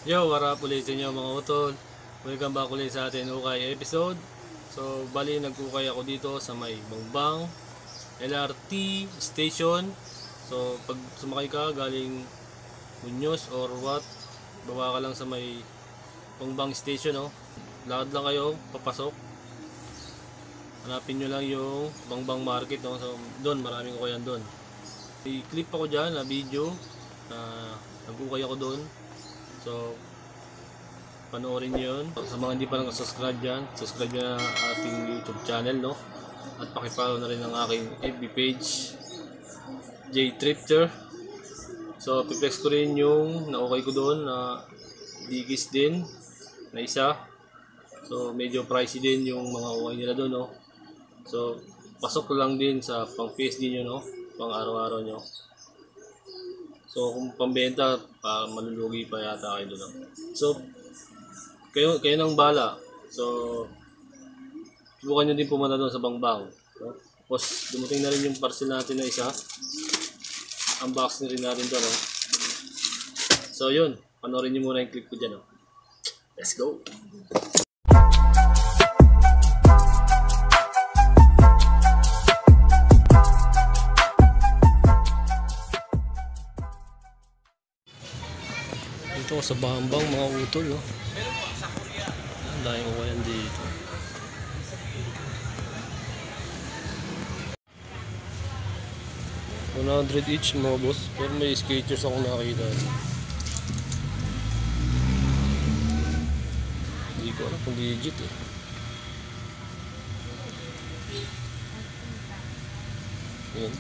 Yo, what up ulit sa inyo mga utol. Welcome back ulit sa ating ukay episode. So, bali nag-ukay ako dito sa may Bangbang LRT station. So, pag sumakay ka galing Muñoz or what, baba ka lang sa may Bangbang station, no? Lakad lang kayo, papasok. Hanapin nyo lang yung Bangbang Market, no? So, doon, maraming ukayan doon. I-clip ako dyan na video na nag-ukay ako doon. So, panoorin nyo yun. Sa mga hindi pa lang subscribe dyan, subscribe nyo na ating YouTube channel, no? At pakipollow na rin ang aking FB page, J-Tripter. So, piplex ko rin yung naukay ko doon na digis din na isa. So, medyo pricey din yung mga ukay nila doon, no? So, pasok lang din sa pang PSD nyo, no? Pang araw-araw nyo. So kung pambenta, malulugi pa yata kayo doon. So kayo nang bala. So subukan nyo din pumunta doon sa Bangbang. No? Tapos dumating na rin yung parcel natin na isa. Unbox na rin natin doon. No? So yun, panoorin nyo muna yung clip ko dyan. No? Let's go! Ito sa Bangbang mga utol, no? Ang daming uwayan dito. $100 each mga boss, pero may skaters ako nakita. Hindi ko alam kung legit eh. Yan.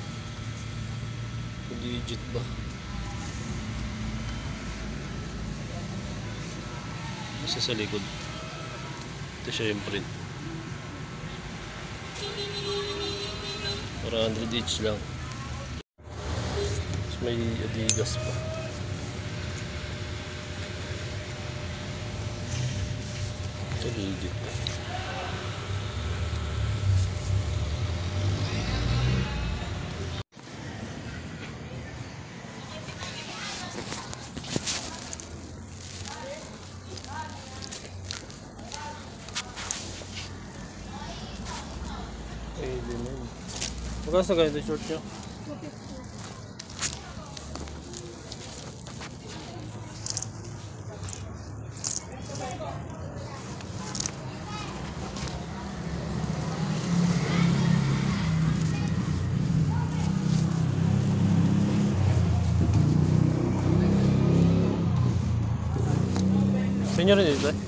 Kung legit ba? Isa sa likod. Ito siya yung print. 400 each lang. Tapos may Adidas pa. Ito legit pa. Magkano sa ganito short nyo? Sa inyo rin dito eh?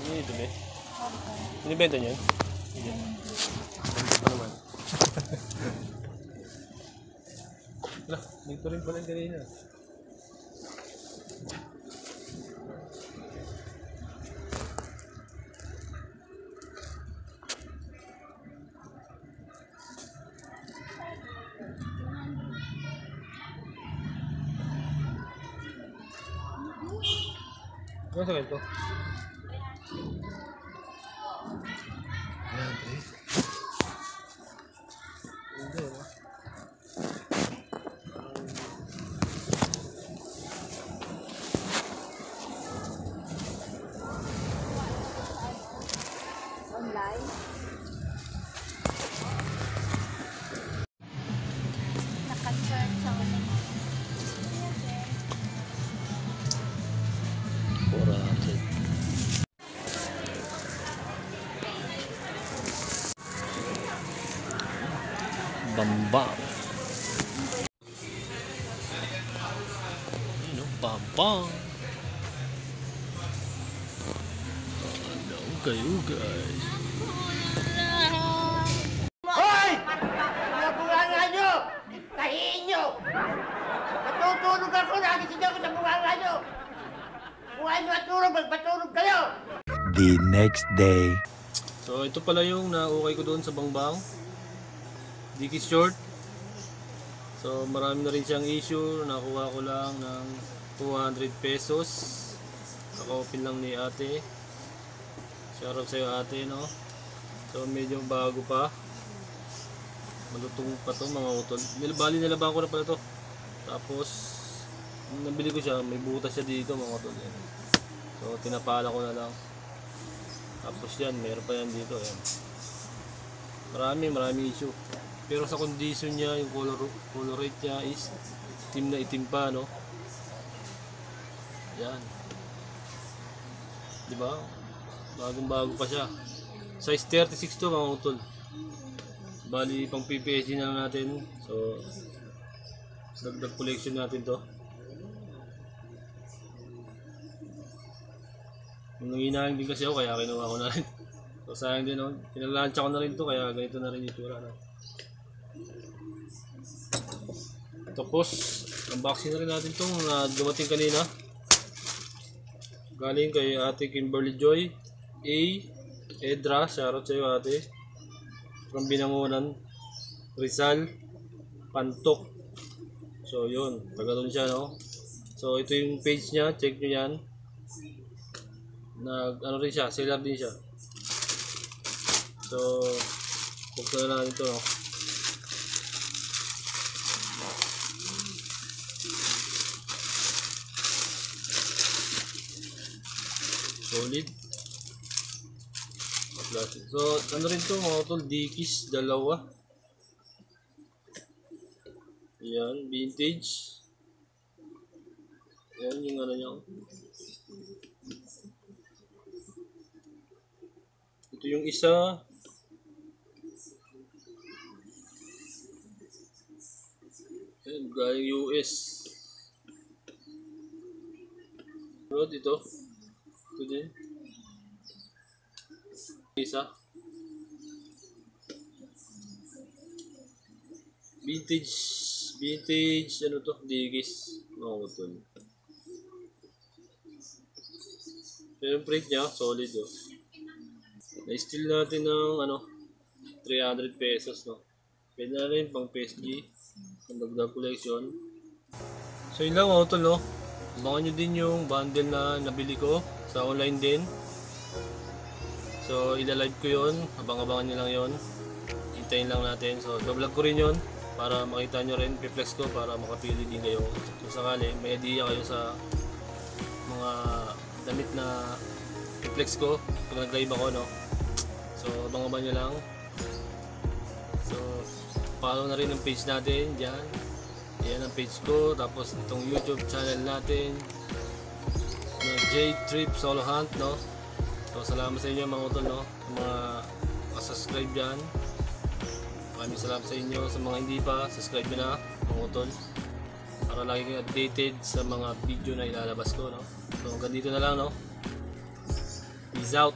Ito ba? Binibenta niyo yun? Hindi. Ano naman? Wala, dito rin pala yung kanina. Ano sa ganito? Ayan, eh. Hindi, no? Online. Naka-church ako na. 400. Bangbang. Ano? Bangbang. Hello kayo guys. Hoy! Mga bunganga nyo! Tahiin nyo! Matutulog ako, nagising ako sa bunganga nyo! Buhay nyo at tulog, magpatulog kayo! The next day. So ito pala yung naukay ko doon sa Bangbang. Dickies short. So marami na rin siyang issue. Nakuha ko lang ng 200 pesos. Kaka-open lang ni ate. Shoutout sa'yo ate, no? So medyo bago pa. Malutong pa to mga utol. Bali nilabang ko na pala to. Tapos nung nabili ko siya, may butas siya dito mga utol. Yan. So tinapala ko na lang. Tapos yan, meron pa yan dito. Yan. Marami issue. Pero sa condition niya, yung color rate niya is itim na itim pa, no? Yan. Diba? Bagong-bago pa siya. Size 36 to mga utol. Bali pang PPSG na lang natin. So dagdag collection natin to. Nanginahing din kasi ako kaya kinuha ko na rin. So sayang din, no? Pinalansya ko na rin to kaya ganito na rin yung itsura, no? Tapos unboxing na rin natin itong dumating kanina. Galing kay ate Kimberly Joy Edra, shoutout sa iyo ate. From Binangonan, Rizal, Pantok. So yun, taga doon siya, no? So ito yung page niya, check nyo yan. Ano rin siya, seller din siya. So buksan na natin ito, no? Solid. So ano rin to mga utol, Dickies dalawa. Yan, vintage. Yan yung ano niya. Ito yung isa. Yan, galing US. Road ito. Ito din. Isa. Vintage ano to, Dickies mga utol. Pero yung print niya solid, oh. Na-steal natin ng ano 300 pesos, no. Pwede na rin pang PSG ang dagdag collection. So yun lang mga utol, no. Abangan nyo din yung bundle na nabili ko sa online din. So ila-live ko yun, abang-abangan nyo lang yun. Hintayin lang natin. So vlog ko rin yun para makita nyo rin, piplex ko para makapili din kayo. So sakali may idea kayo sa mga damit na piplex ko pag nag-live ako, no. So abang-abangan nyo lang. So follow na rin ang page natin dyan. Yan ang page ko. Tapos itong YouTube channel natin na J-Trip Solo Hunt, no. So salamat sa inyo mga utol, no, sa mga subscribe dyan. Maraming salamat sa inyo. Sa mga hindi pa, subscribe nyo na mga utol para lagi kayo updated sa mga video na ilalabas ko, no. So hanggang dito na lang, no. Peace out.